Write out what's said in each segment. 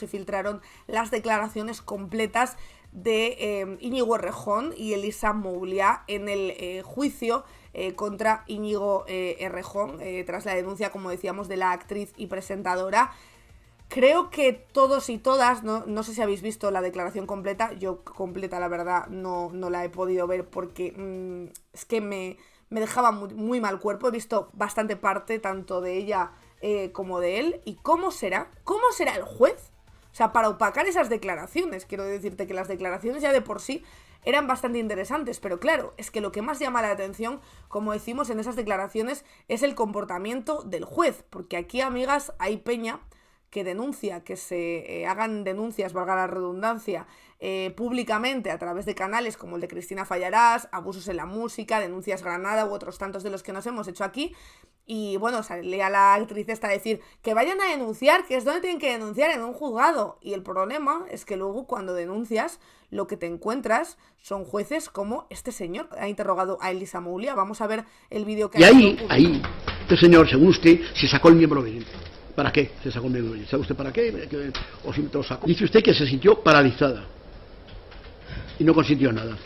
Se filtraron las declaraciones completas de Íñigo Errejón y Elisa Mouliá en el juicio contra Íñigo Errejón, tras la denuncia, como decíamos, de la actriz y presentadora. Creo que todos y todas, no sé si habéis visto la declaración completa, yo completa la verdad no la he podido ver porque es que me dejaba muy mal cuerpo. He visto bastante parte tanto de ella como de él. ¿Y cómo será? ¿Cómo será el juez? O sea, para opacar esas declaraciones, quiero decirte que las declaraciones ya de por sí eran bastante interesantes, pero claro, es que lo que más llama la atención, como decimos en esas declaraciones, es el comportamiento del juez, porque aquí, amigas, hay peña que denuncia, que se hagan denuncias, valga la redundancia, públicamente a través de canales como el de Cristina Fallarás, abusos en la música, Denuncias Granada u otros tantos de los que nos hemos hecho aquí. Y bueno, salía la actriz esta a decir que vayan a denunciar, que es donde tienen que denunciar, en un juzgado. Y el problema es que luego cuando denuncias, lo que te encuentras son jueces como este señor. Ha interrogado a Elisa Mouliá. Vamos a ver el vídeo que ha hecho. Y ahí, este señor, según usted, se sacó el miembro viril. ¿Para qué se sacó el miembro viril? ¿Sabe usted para qué? ¿O si lo sacó? Dice usted que se sintió paralizada y no consintió nada.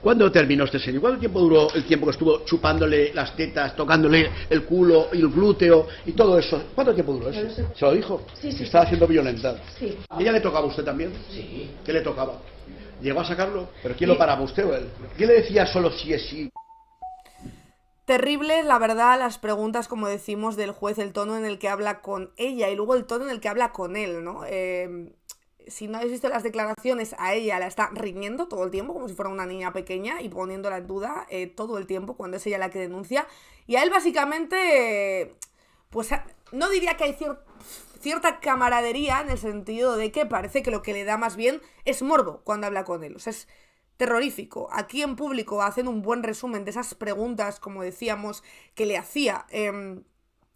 ¿Cuándo terminó este señor? ¿Cuánto tiempo duró el tiempo que estuvo chupándole las tetas, tocándole el culo y el glúteo y todo eso? ¿Cuánto tiempo duró eso? ¿Se lo dijo? Sí, sí. Estaba siendo violentada. Sí. ¿Ella le tocaba a usted también? Sí. ¿Qué le tocaba? ¿Llegó a sacarlo? ¿Pero quién lo paraba, usted o él? ¿Quién le decía solo sí es sí? Terribles, la verdad, las preguntas, como decimos, del juez, el tono en el que habla con ella y luego el tono en el que habla con él, ¿no? Si no habéis visto las declaraciones, a ella la está riñendo todo el tiempo, como si fuera una niña pequeña, y poniéndola en duda todo el tiempo, cuando es ella la que denuncia. Y a él básicamente, pues no diría que hay cierta camaradería, en el sentido de que parece que lo que le da más bien es morbo cuando habla con él. O sea, es terrorífico. Aquí en público hacen un buen resumen de esas preguntas, como decíamos, que le hacía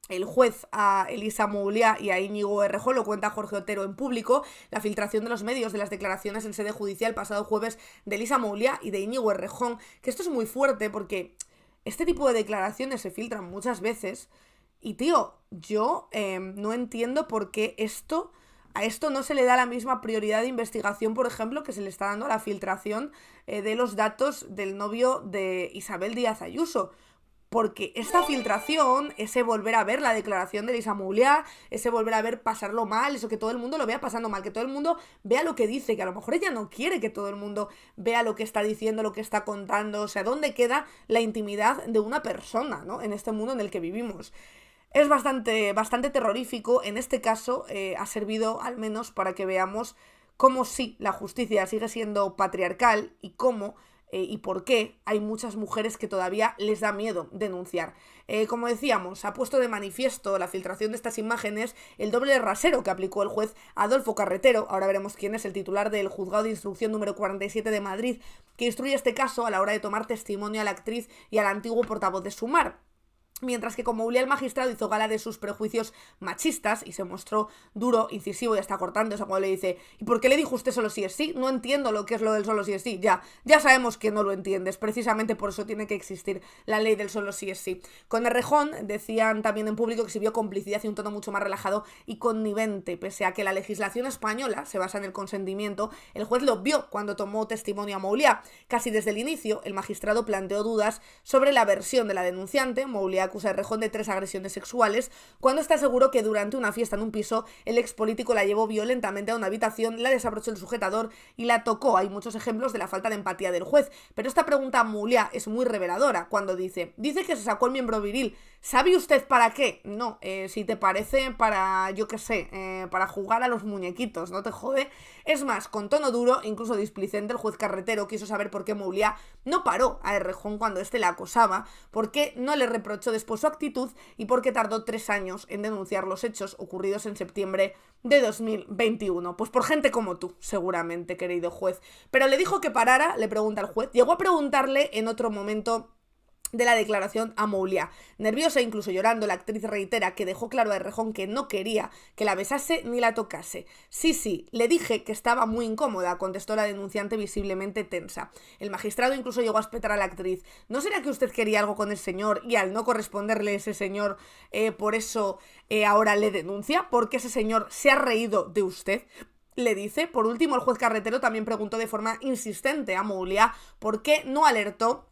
el juez a Elisa Mouliá y a Íñigo Errejón. Lo cuenta Jorge Otero en Público. La filtración de los medios de las declaraciones en sede judicial pasado jueves de Elisa Mouliá y de Íñigo Errejón, que esto es muy fuerte porque este tipo de declaraciones se filtran muchas veces y, tío, yo no entiendo por qué a esto no se le da la misma prioridad de investigación, por ejemplo, que se le está dando a la filtración de los datos del novio de Isabel Díaz Ayuso. Porque esta filtración, ese volver a ver la declaración de Elisa Mouliá, ese volver a ver pasarlo mal, eso que todo el mundo lo vea pasando mal, que todo el mundo vea lo que dice, que a lo mejor ella no quiere que todo el mundo vea lo que está diciendo, lo que está contando, o sea, ¿dónde queda la intimidad de una persona, ¿no? En este mundo en el que vivimos. Es bastante terrorífico. En este caso ha servido al menos para que veamos cómo sí la justicia sigue siendo patriarcal y cómo y por qué hay muchas mujeres que todavía les da miedo denunciar. Como decíamos, ha puesto de manifiesto la filtración de estas imágenes el doble rasero que aplicó el juez Adolfo Carretero. Ahora veremos quién es el titular del Juzgado de Instrucción número 47 de Madrid, que instruye este caso a la hora de tomar testimonio a la actriz y al antiguo portavoz de Sumar. Mientras que como Mouliá, el magistrado, hizo gala de sus prejuicios machistas y se mostró duro, incisivo y hasta cortante. O sea, cuando le dice, ¿y por qué le dijo usted solo sí es sí? No entiendo lo que es lo del solo sí es sí. Ya sabemos que no lo entiendes. Precisamente por eso tiene que existir la ley del solo sí es sí. Con Errejón decían también en Público que se vio complicidad y un tono mucho más relajado y connivente. Pese a que la legislación española se basa en el consentimiento, el juez lo vio cuando tomó testimonio a Mouliá. Casi desde el inicio, el magistrado planteó dudas sobre la versión de la denunciante. Mouliá acusa a Errejón de 3 agresiones sexuales, cuando está seguro que durante una fiesta en un piso el expolítico la llevó violentamente a una habitación, la desabrochó el sujetador y la tocó. Hay muchos ejemplos de la falta de empatía del juez, pero esta pregunta a Mouliá es muy reveladora cuando dice que se sacó el miembro viril. ¿Sabe usted para qué? No, si te parece para, yo qué sé, para jugar a los muñequitos, ¿no te jode? Es más, con tono duro, incluso displicente, el juez Carretero quiso saber por qué Mouliá no paró a Errejón cuando éste la acosaba, por qué no le reprochó después su actitud y por qué tardó 3 años en denunciar los hechos ocurridos en septiembre de 2021. Pues por gente como tú, seguramente, querido juez. Pero le dijo que parara, le pregunta el juez. Llegó a preguntarle en otro momento de la declaración a Mouliá. Nerviosa, incluso llorando, la actriz reitera que dejó claro a Errejón que no quería que la besase ni la tocase. Sí, le dije que estaba muy incómoda, contestó la denunciante visiblemente tensa. El magistrado incluso llegó a espetar a la actriz. ¿No será que usted quería algo con el señor y al no corresponderle ese señor, por eso ahora le denuncia? ¿Porque ese señor se ha reído de usted? Le dice. Por último, el juez Carretero también preguntó de forma insistente a Mouliá por qué no alertó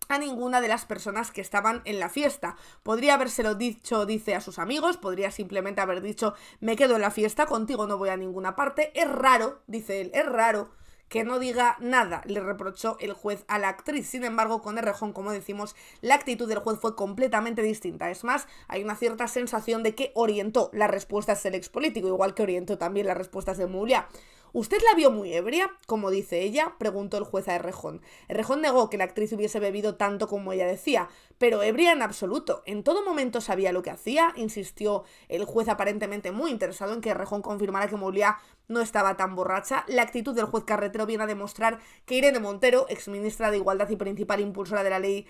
a ninguna de las personas que estaban en la fiesta. Podría habérselo dicho, dice, a sus amigos, podría simplemente haber dicho me quedo en la fiesta, contigo no voy a ninguna parte. Es raro, dice él, es raro que no diga nada, le reprochó el juez a la actriz. Sin embargo, con Errejón, como decimos, la actitud del juez fue completamente distinta. Es más, hay una cierta sensación de que orientó las respuestas del expolítico, igual que orientó también las respuestas de Mouliá. ¿Usted la vio muy ebria, como dice ella?, preguntó el juez a Errejón. Errejón negó que la actriz hubiese bebido tanto como ella decía, pero ebria en absoluto. En todo momento sabía lo que hacía, insistió el juez, aparentemente muy interesado en que Errejón confirmara que Mouliá no estaba tan borracha. La actitud del juez Carretero viene a demostrar que Irene Montero, exministra de Igualdad y principal impulsora de la ley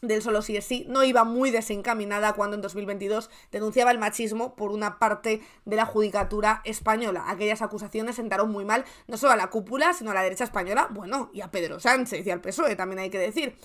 del solo sí es sí, no iba muy desencaminada cuando en 2022 denunciaba el machismo por una parte de la judicatura española. Aquellas acusaciones sentaron muy mal no solo a la cúpula, sino a la derecha española, bueno, y a Pedro Sánchez y al PSOE, también hay que decir.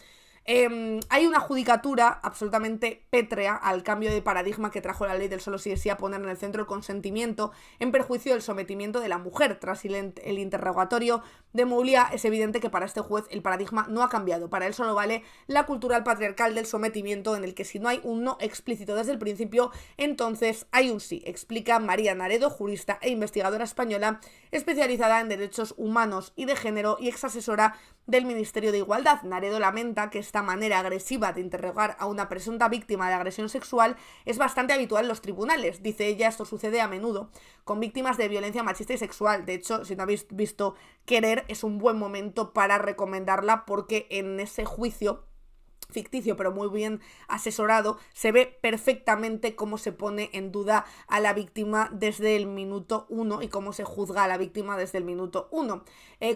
Hay una judicatura absolutamente pétrea al cambio de paradigma que trajo la ley del solo sí es sí a poner en el centro el consentimiento en perjuicio del sometimiento de la mujer. Tras el interrogatorio de Mouliá, es evidente que para este juez el paradigma no ha cambiado. Para él solo vale la cultural patriarcal del sometimiento, en el que si no hay un no explícito desde el principio, entonces hay un sí, explica María Naredo, jurista e investigadora española especializada en derechos humanos y de género y exasesora del Ministerio de Igualdad. Naredo lamenta que esta manera agresiva de interrogar a una presunta víctima de agresión sexual es bastante habitual en los tribunales. Dice ella, esto sucede a menudo con víctimas de violencia machista y sexual. De hecho, si no habéis visto Querer, es un buen momento para recomendarla, porque en ese juicio ficticio pero muy bien asesorado, se ve perfectamente cómo se pone en duda a la víctima desde el minuto 1 y cómo se juzga a la víctima desde el minuto 1.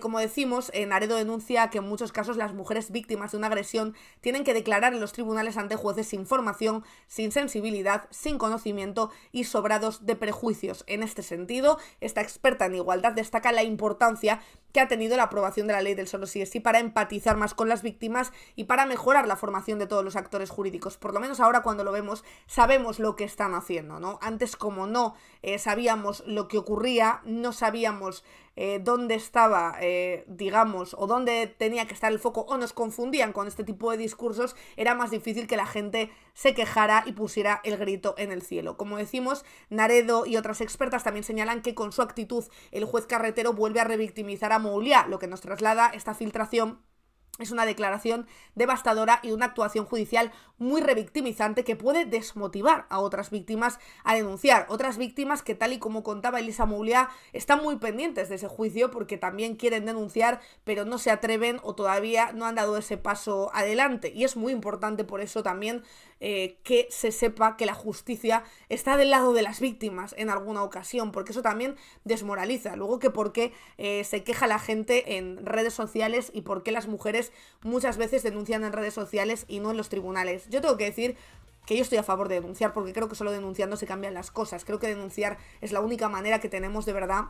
Como decimos, Naredo denuncia que en muchos casos las mujeres víctimas de una agresión tienen que declarar en los tribunales ante jueces sin formación, sin sensibilidad, sin conocimiento y sobrados de prejuicios. En este sentido, esta experta en igualdad destaca la importancia que ha tenido la aprobación de la ley del solo sí es sí para empatizar más con las víctimas y para mejorar la formación de todos los actores jurídicos. Por lo menos ahora, cuando lo vemos, sabemos lo que están haciendo, ¿no? Antes, como no sabíamos lo que ocurría, no sabíamos dónde estaba, digamos, o dónde tenía que estar el foco, o nos confundían con este tipo de discursos, era más difícil que la gente se quejara y pusiera el grito en el cielo. Como decimos, Naredo y otras expertas también señalan que con su actitud el juez Carretero vuelve a revictimizar a Mouliá, lo que nos traslada esta filtración. Es una declaración devastadora y una actuación judicial muy revictimizante que puede desmotivar a otras víctimas a denunciar. Otras víctimas que, tal y como contaba Elisa Mouliá, están muy pendientes de ese juicio porque también quieren denunciar, pero no se atreven o todavía no han dado ese paso adelante. Y es muy importante por eso también que se sepa que la justicia está del lado de las víctimas en alguna ocasión, porque eso también desmoraliza. Luego, que por qué se queja la gente en redes sociales y por qué las mujeres muchas veces denuncian en redes sociales y no en los tribunales. Yo tengo que decir que yo estoy a favor de denunciar, porque creo que solo denunciando se cambian las cosas. Creo que denunciar es la única manera que tenemos de verdad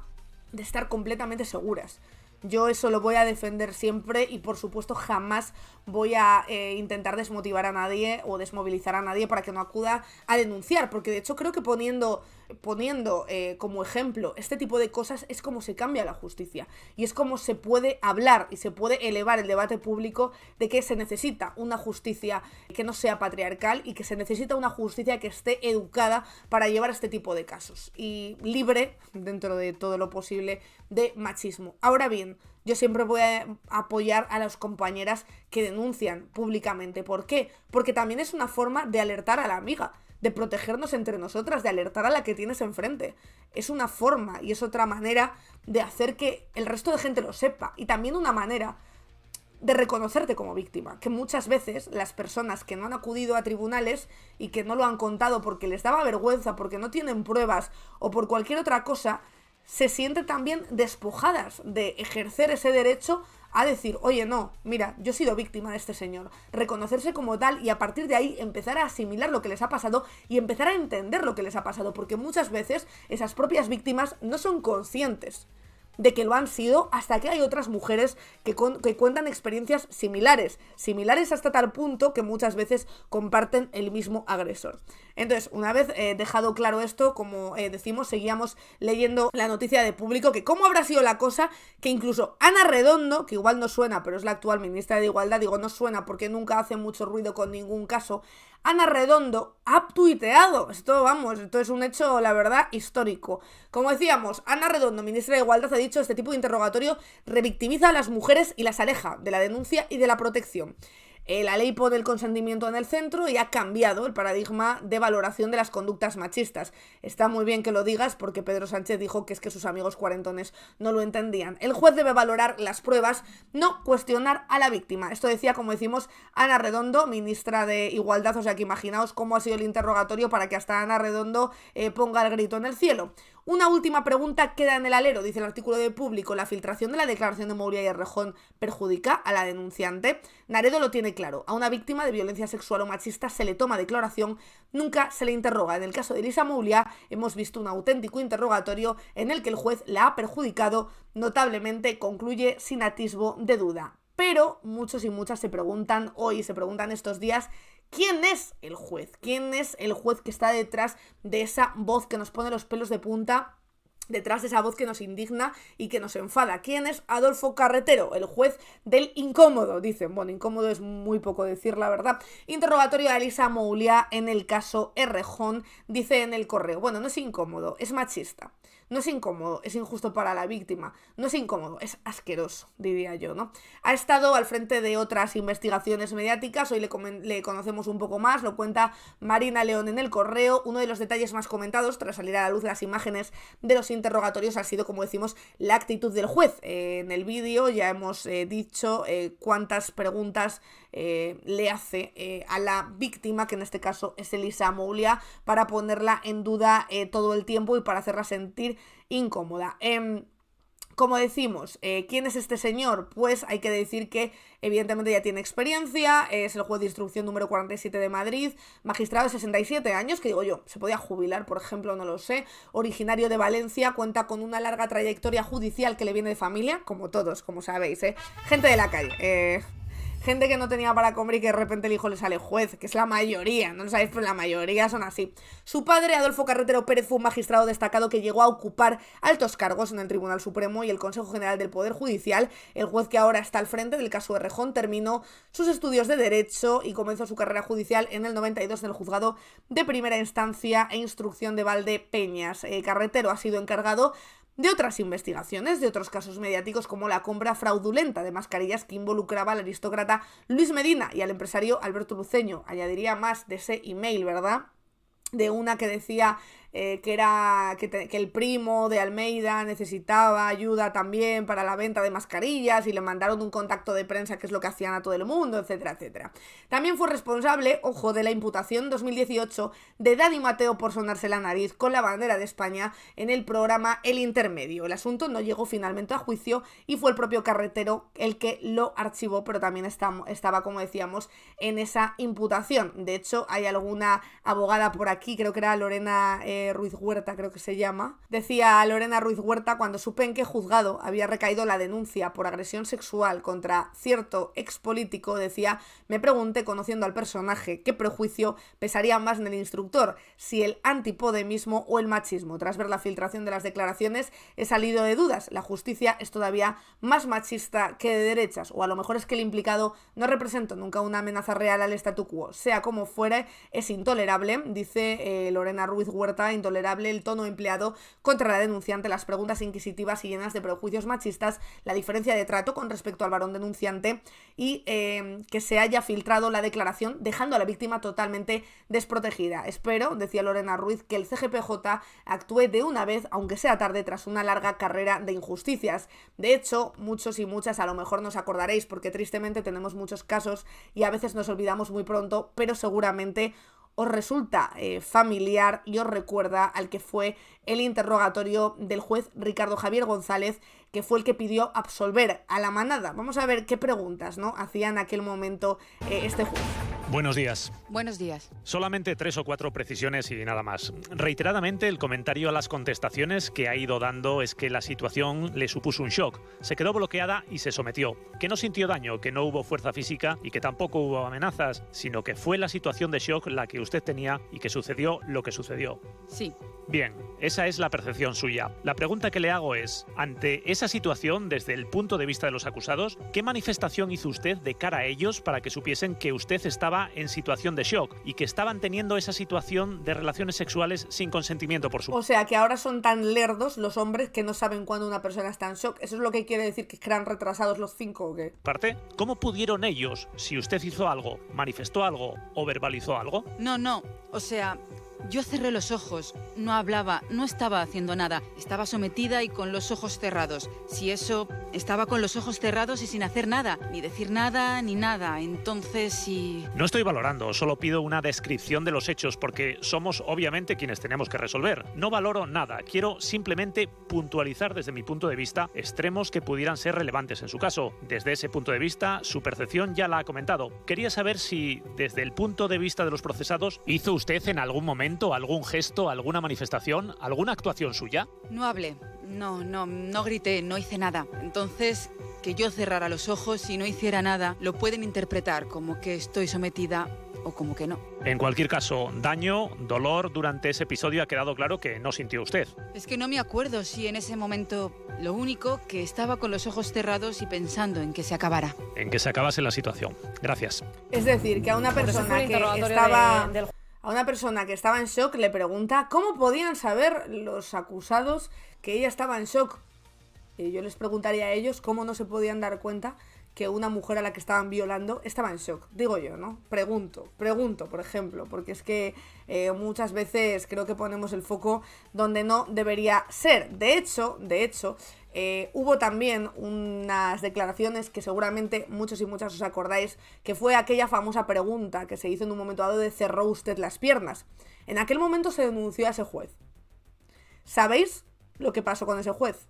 de estar completamente seguras. Yo eso lo voy a defender siempre y, por supuesto, jamás voy a intentar desmotivar a nadie o desmovilizar a nadie para que no acuda a denunciar, porque de hecho creo que poniendo como ejemplo este tipo de cosas es como se cambia la justicia y es como se puede hablar y se puede elevar el debate público de que se necesita una justicia que no sea patriarcal y que se necesita una justicia que esté educada para llevar este tipo de casos y libre, dentro de todo lo posible, de machismo. Ahora bien, yo siempre voy a apoyar a las compañeras que denuncian públicamente. ¿Por qué? Porque también es una forma de alertar a la amiga, de protegernos entre nosotras, de alertar a la que tienes enfrente. Es una forma y es otra manera de hacer que el resto de gente lo sepa. Y también una manera de reconocerte como víctima, que muchas veces las personas que no han acudido a tribunales y que no lo han contado porque les daba vergüenza, porque no tienen pruebas o por cualquier otra cosa, se sienten también despojadas de ejercer ese derecho a decir, oye, no, mira, yo he sido víctima de este señor, reconocerse como tal y a partir de ahí empezar a asimilar lo que les ha pasado y empezar a entender lo que les ha pasado, porque muchas veces esas propias víctimas no son conscientes de que lo han sido hasta que hay otras mujeres que cuentan experiencias similares hasta tal punto que muchas veces comparten el mismo agresor. Entonces, una vez dejado claro esto, como decimos, seguíamos leyendo la noticia de Público, que cómo habrá sido la cosa que incluso Ana Redondo, que igual no suena, pero es la actual ministra de Igualdad, digo no suena porque nunca hace mucho ruido con ningún caso, Ana Redondo ha tuiteado, esto es un hecho, la verdad, histórico. Como decíamos, Ana Redondo, ministra de Igualdad, ha dicho este tipo de interrogatorio revictimiza a las mujeres y las aleja de la denuncia y de la protección. La ley pone el consentimiento en el centro y ha cambiado el paradigma de valoración de las conductas machistas. Está muy bien que lo digas porque Pedro Sánchez dijo que es que sus amigos cuarentones no lo entendían. El juez debe valorar las pruebas, no cuestionar a la víctima. Esto decía, como decimos, Ana Redondo, ministra de Igualdad. O sea que imaginaos cómo ha sido el interrogatorio para que hasta Ana Redondo ponga el grito en el cielo. Una última pregunta queda en el alero, dice el artículo de Público. ¿La filtración de la declaración de Moulia y Errejón perjudica a la denunciante? Naredo lo tiene claro. A una víctima de violencia sexual o machista se le toma declaración, nunca se le interroga. En el caso de Elisa Moulia hemos visto un auténtico interrogatorio en el que el juez la ha perjudicado notablemente, concluye sin atisbo de duda. Pero muchos y muchas se preguntan estos días, ¿quién es el juez? ¿Quién es el juez que está detrás de esa voz que nos pone los pelos de punta? Detrás de esa voz que nos indigna y que nos enfada. ¿Quién es Adolfo Carretero? El juez del incómodo, dicen. Bueno, incómodo es muy poco decir, la verdad. Interrogatorio a Elisa Moulia en el caso Errejón, dice en El Correo. Bueno, no es incómodo, es machista. No es incómodo, es injusto para la víctima. No es incómodo, es asqueroso, diría yo, ¿no? Ha estado al frente de otras investigaciones mediáticas, hoy le conocemos un poco más, lo cuenta Marina León en El Correo. Uno de los detalles más comentados tras salir a la luz las imágenes de los interrogatorios ha sido, como decimos, la actitud del juez. En el vídeo ya hemos dicho cuántas preguntas le hace a la víctima, que en este caso es Elisa Moulia, para ponerla en duda todo el tiempo y para hacerla sentir incómoda. Como decimos, ¿quién es este señor? Pues hay que decir que evidentemente ya tiene experiencia, es el juez de instrucción número 47 de Madrid, magistrado de 67 años, que digo yo, se podía jubilar, por ejemplo, no lo sé, originario de Valencia, cuenta con una larga trayectoria judicial que le viene de familia, como todos, como sabéis, gente de la calle, gente que no tenía para comer y que de repente el hijo le sale juez, que es la mayoría, no lo sabéis, pero la mayoría son así. Su padre, Adolfo Carretero Pérez, fue un magistrado destacado que llegó a ocupar altos cargos en el Tribunal Supremo y el Consejo General del Poder Judicial. El juez que ahora está al frente del caso Errejón terminó sus estudios de Derecho y comenzó su carrera judicial en el 92 en el Juzgado de Primera Instancia e Instrucción de Valdepeñas. Carretero ha sido encargado de otras investigaciones, de otros casos mediáticos como la compra fraudulenta de mascarillas que involucraba al aristócrata Luis Medina y al empresario Alberto Luceño. Añadiría más de ese email, ¿verdad? De una que decía que el primo de Almeida necesitaba ayuda también para la venta de mascarillas y le mandaron un contacto de prensa, que es lo que hacían a todo el mundo, etcétera, etcétera. También fue responsable, ojo, de la imputación 2018 de Dani Mateo por sonarse la nariz con la bandera de España en el programa El Intermedio. El asunto no llegó finalmente a juicio y fue el propio Carretero el que lo archivó, pero también estaba, como decíamos, en esa imputación. De hecho, hay alguna abogada por aquí, creo que era Lorena Ruiz Huerta, creo que se llama. Decía Lorena Ruiz Huerta: cuando supe en qué juzgado había recaído la denuncia por agresión sexual contra cierto expolítico, decía, me pregunté, conociendo al personaje, qué prejuicio pesaría más en el instructor, si el antipodemismo o el machismo. Tras ver la filtración de las declaraciones he salido de dudas. La justicia es todavía más machista que de derechas, o a lo mejor es que el implicado no representa nunca una amenaza real al statu quo. Sea como fuere, es intolerable, dice Lorena Ruiz Huerta, intolerable el tono empleado contra la denunciante, las preguntas inquisitivas y llenas de prejuicios machistas, la diferencia de trato con respecto al varón denunciante y que se haya filtrado la declaración dejando a la víctima totalmente desprotegida. Espero, decía Lorena Ruiz, que el CGPJ actúe de una vez, aunque sea tarde, tras una larga carrera de injusticias. De hecho, muchos y muchas a lo mejor nos acordaréis, porque tristemente tenemos muchos casos y a veces nos olvidamos muy pronto, pero seguramente os resulta familiar y os recuerda al que fue el interrogatorio del juez Ricardo Javier González, que fue el que pidió absolver a la manada. Vamos a ver qué preguntas, ¿no?, hacía en aquel momento este juez. Buenos días. Buenos días. Solamente 3 o 4 precisiones y nada más. Reiteradamente, el comentario a las contestaciones que ha ido dando es que la situación le supuso un shock. Se quedó bloqueada y se sometió. Que no sintió daño, que no hubo fuerza física y que tampoco hubo amenazas, sino que fue la situación de shock la que usted tenía y que sucedió lo que sucedió. Sí. Bien, esa es la percepción suya. La pregunta que le hago es, ante esa situación, desde el punto de vista de los acusados, ¿qué manifestación hizo usted de cara a ellos para que supiesen que usted estaba en situación de shock y que estaban teniendo esa situación de relaciones sexuales sin consentimiento por su parte? O sea, que ahora son tan lerdos los hombres que no saben cuándo una persona está en shock. ¿Eso es lo que quiere decir, que eran retrasados los 5 o qué? ¿Cómo pudieron ellos, si usted hizo algo, manifestó algo o verbalizó algo? No. O sea, yo cerré los ojos, no hablaba, no estaba haciendo nada. Estaba sometida y con los ojos cerrados. Si eso, estaba con los ojos cerrados y sin hacer nada, ni decir nada, ni nada. Entonces, sí. No estoy valorando, solo pido una descripción de los hechos porque somos obviamente quienes tenemos que resolver. No valoro nada, quiero simplemente puntualizar desde mi punto de vista extremos que pudieran ser relevantes en su caso. Desde ese punto de vista, su percepción ya la ha comentado. Quería saber si, desde el punto de vista de los procesados, ¿hizo usted en algún momento algún gesto, alguna manifestación, alguna actuación suya? No hablé, no grité, no hice nada. Entonces, que yo cerrara los ojos y no hiciera nada, lo pueden interpretar como que estoy sometida o como que no. En cualquier caso, daño, dolor durante ese episodio ha quedado claro que no sintió usted. Es que no me acuerdo si en ese momento, lo único que estaba con los ojos cerrados y pensando en que se acabara. En que se acabase la situación. Gracias. Es decir, que a una persona que estaba... A una persona que estaba en shock le pregunta cómo podían saber los acusados que ella estaba en shock. Y yo les preguntaría a ellos cómo no se podían dar cuenta que una mujer a la que estaban violando estaba en shock. Digo yo, ¿no? Pregunto, por ejemplo, porque es que muchas veces creo que ponemos el foco donde no debería ser. De hecho, hubo también unas declaraciones que seguramente muchos y muchas os acordáis, que fue aquella famosa pregunta que se hizo en un momento dado de ¿cerró usted las piernas? En aquel momento se denunció a ese juez. ¿Sabéis lo que pasó con ese juez?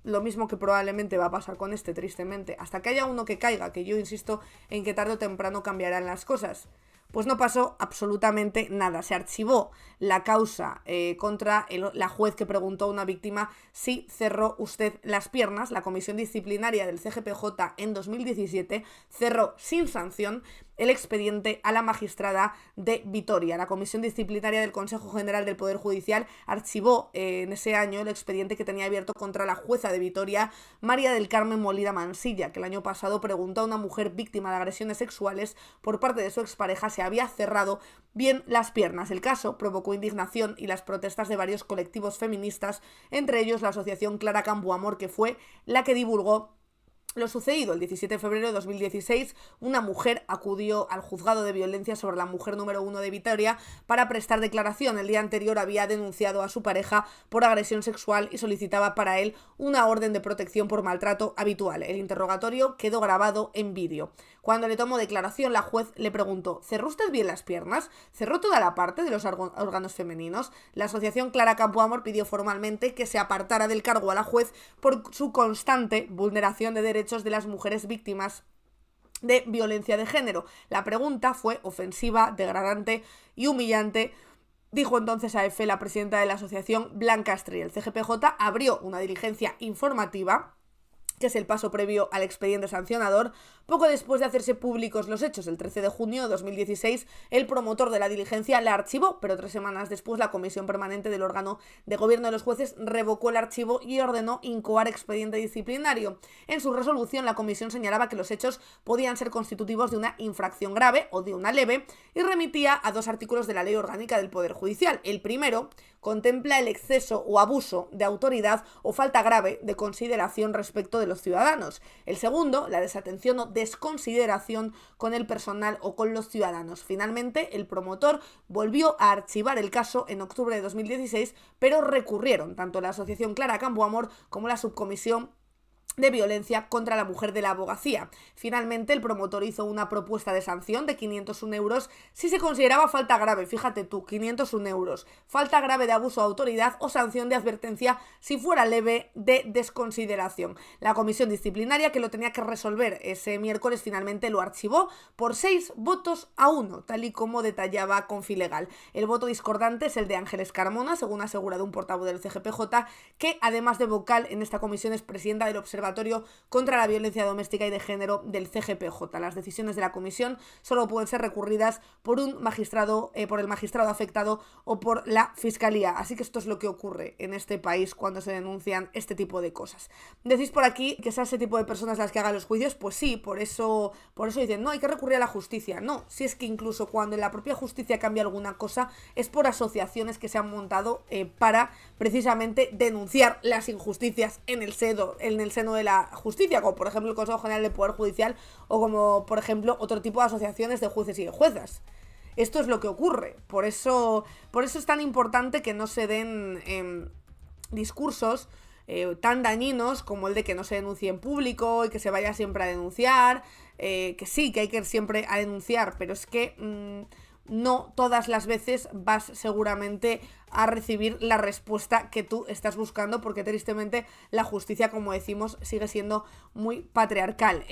Lo mismo que probablemente va a pasar con este, tristemente. Hasta que haya uno que caiga, que yo insisto en que tarde o temprano cambiarán las cosas. Pues no pasó absolutamente nada. Se archivó la causa contra la juez que preguntó a una víctima si cerró usted las piernas. La comisión disciplinaria del CGPJ en 2017 cerró sin sanción el expediente a la magistrada de Vitoria. La comisión disciplinaria del Consejo General del Poder Judicial archivó en ese año el expediente que tenía abierto contra la jueza de Vitoria, María del Carmen Molina Mansilla, que el año pasado preguntó a una mujer víctima de agresiones sexuales por parte de su expareja si había cerrado bien las piernas. El caso provocó indignación y las protestas de varios colectivos feministas, entre ellos la asociación Clara Campoamor, que fue la que divulgó lo sucedido. El 17 de febrero de 2016, una mujer acudió al juzgado de violencia sobre la mujer número 1 de Vitoria para prestar declaración. El día anterior había denunciado a su pareja por agresión sexual y solicitaba para él una orden de protección por maltrato habitual. El interrogatorio quedó grabado en vídeo. Cuando le tomó declaración, la juez le preguntó: ¿cerró usted bien las piernas? ¿Cerró toda la parte de los órganos femeninos? La asociación Clara Campoamor pidió formalmente que se apartara del cargo a la juez por su constante vulneración de derechos de las mujeres víctimas de violencia de género. La pregunta fue ofensiva, degradante y humillante, dijo entonces a EFE la presidenta de la asociación, Blanca Estrella. El CGPJ abrió una diligencia informativa, que es el paso previo al expediente sancionador, poco después de hacerse públicos los hechos. El 13 de junio de 2016, el promotor de la diligencia la archivó, pero 3 semanas después la Comisión Permanente del órgano de gobierno de los jueces revocó el archivo y ordenó incoar expediente disciplinario. En su resolución, la comisión señalaba que los hechos podían ser constitutivos de una infracción grave o de una leve y remitía a 2 artículos de la Ley Orgánica del Poder Judicial. El primero contempla el exceso o abuso de autoridad o falta grave de consideración respecto de los ciudadanos. El segundo, la desatención o desconsideración con el personal o con los ciudadanos. Finalmente, el promotor volvió a archivar el caso en octubre de 2016, pero recurrieron tanto la asociación Clara Campoamor como la subcomisión de violencia contra la mujer de la abogacía. Finalmente, el promotor hizo una propuesta de sanción de 501 euros si se consideraba falta grave, fíjate tú, 501 euros, falta grave de abuso de autoridad o sanción de advertencia si fuera leve de desconsideración. La comisión disciplinaria, que lo tenía que resolver ese miércoles, finalmente lo archivó por 6 votos a 1, tal y como detallaba Confilegal. El voto discordante es el de Ángeles Carmona, según ha asegurado un portavoz del CGPJ, que además de vocal en esta comisión es presidenta del Observatorio contra la Violencia Doméstica y de Género del CGPJ. Las decisiones de la comisión solo pueden ser recurridas por un magistrado, por el magistrado afectado o por la Fiscalía. Así que esto es lo que ocurre en este país cuando se denuncian este tipo de cosas. Decís por aquí que sea ese tipo de personas las que hagan los juicios, pues sí, por eso dicen, no, hay que recurrir a la justicia. No, si es que incluso cuando en la propia justicia cambia alguna cosa, es por asociaciones que se han montado para precisamente denunciar las injusticias en el seno de la justicia, como por ejemplo el Consejo General del Poder Judicial o como por ejemplo otro tipo de asociaciones de jueces y de juezas. Esto es lo que ocurre, por eso es tan importante que no se den discursos tan dañinos como el de que no se denuncie en público y que se vaya siempre a denunciar, que sí, que hay que ir siempre a denunciar, pero es que no todas las veces vas seguramente a recibir la respuesta que tú estás buscando, porque tristemente la justicia, como decimos, sigue siendo muy patriarcal.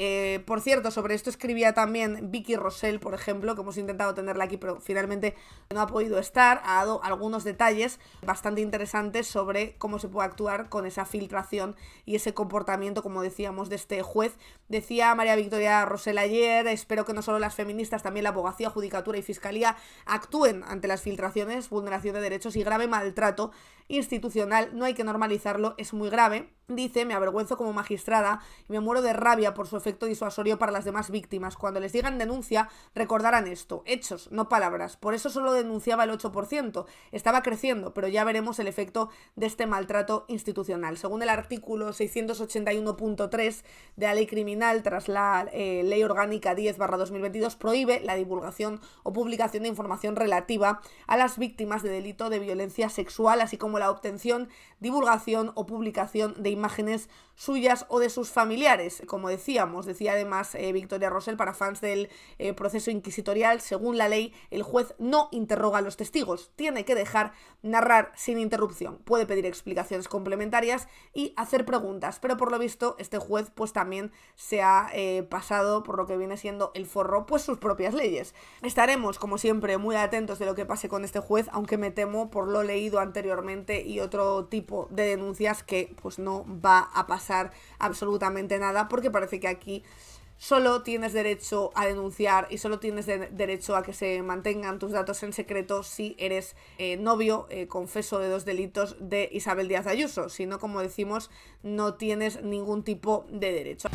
Por cierto, sobre esto escribía también Vicky Rosell, por ejemplo, que hemos intentado tenerla aquí, pero finalmente no ha podido estar. Ha dado algunos detalles bastante interesantes sobre cómo se puede actuar con esa filtración y ese comportamiento, como decíamos, de este juez. Decía María Victoria Rosell ayer: espero que no solo las feministas, también la abogacía, judicatura y fiscalía actúen ante las filtraciones, vulneración de derechos y grave maltrato institucional. No hay que normalizarlo, es muy grave. Dice: me avergüenzo como magistrada y me muero de rabia por su efecto disuasorio para las demás víctimas. Cuando les digan denuncia, recordarán esto, hechos, no palabras. Por eso solo denunciaba el 8%. Estaba creciendo, pero ya veremos el efecto de este maltrato institucional. Según el artículo 681.3 de la Ley Criminal, tras la Ley Orgánica 10/2022, prohíbe la divulgación o publicación de información relativa a las víctimas de delito de violencia sexual, así como la obtención, divulgación o publicación de imágenes suyas o de sus familiares. Como decíamos, decía además Victoria Rosell, para fans del proceso inquisitorial, según la ley, el juez no interroga a los testigos, tiene que dejar narrar sin interrupción, puede pedir explicaciones complementarias y hacer preguntas, pero por lo visto este juez pues también se ha pasado por lo que viene siendo el forro, pues sus propias leyes. Estaremos, como siempre, muy atentos de lo que pase con este juez, aunque me temo, por lo leído anteriormente y otro tipo de denuncias, que pues no va a pasar absolutamente nada, porque parece que aquí solo tienes derecho a denunciar y solo tienes derecho a que se mantengan tus datos en secreto si eres novio, confeso de 2 delitos de Isabel Díaz Ayuso. Si no, como decimos, no tienes ningún tipo de derecho.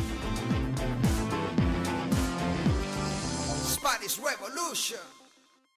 Spanish Revolution.